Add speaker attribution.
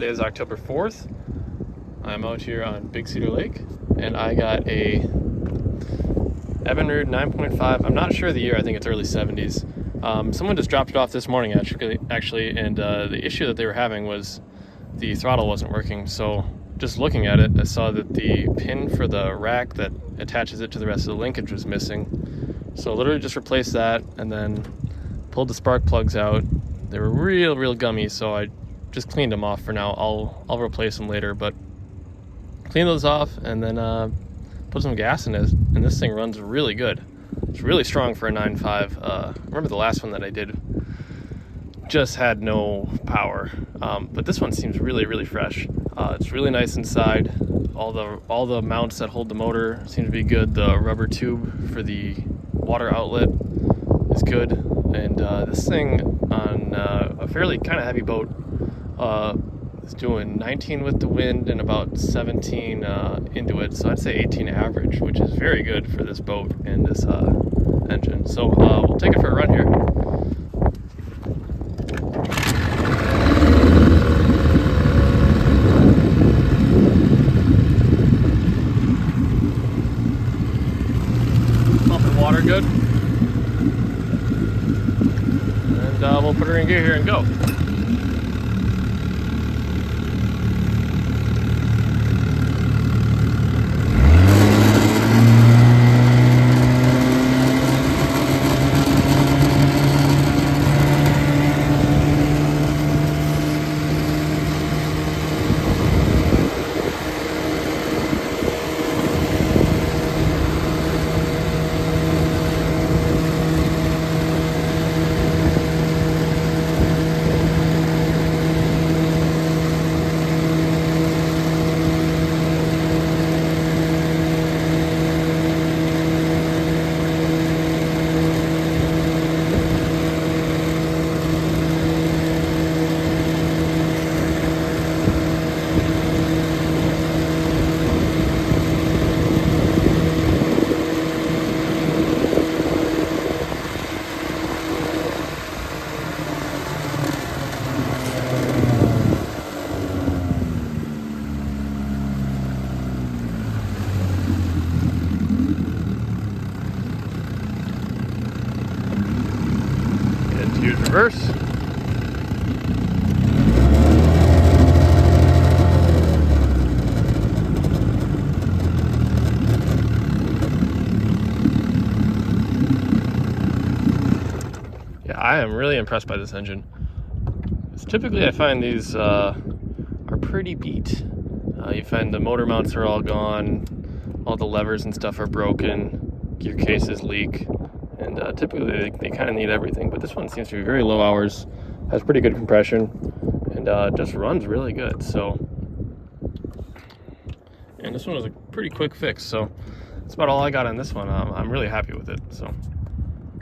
Speaker 1: Today is October 4th. I'm out here on Big Cedar Lake, and I got a Evinrude 9.5. I'm not sure of the year. I think it's early 70s. Someone just dropped it off this morning, actually, and the issue that they were having was the throttle wasn't working. So just looking at it, I saw that the pin for the rack that attaches it to the rest of the linkage was missing. So literally just replaced that, and then pulled the spark plugs out. They were real gummy, so I just cleaned them off for now. I'll replace them later, but clean those off and then put some gas in it, and this thing runs really good. It's really strong for a 9.5. Remember the last one that I did just had no power, but this one seems really fresh. It's really nice inside. All the mounts that hold the motor seem to be good. The rubber tube for the water outlet is good, and this thing on a fairly kind of heavy boat is doing 19 with the wind and about 17 into it, so I'd say 18 average, which is very good for this boat and this engine. So we'll take it for a run here. Pumping water good, and we'll put her in gear here and go. Use reverse. Yeah, I am really impressed by this engine. Typically I find these are pretty beat. You find the motor mounts are all gone, all the levers and stuff are broken, gear cases leak, and typically they kind of need everything, but this one seems to be very low hours, has pretty good compression, and just runs really good. So, and this one was a pretty quick fix, so that's about all I got on this one. I'm really happy with it. So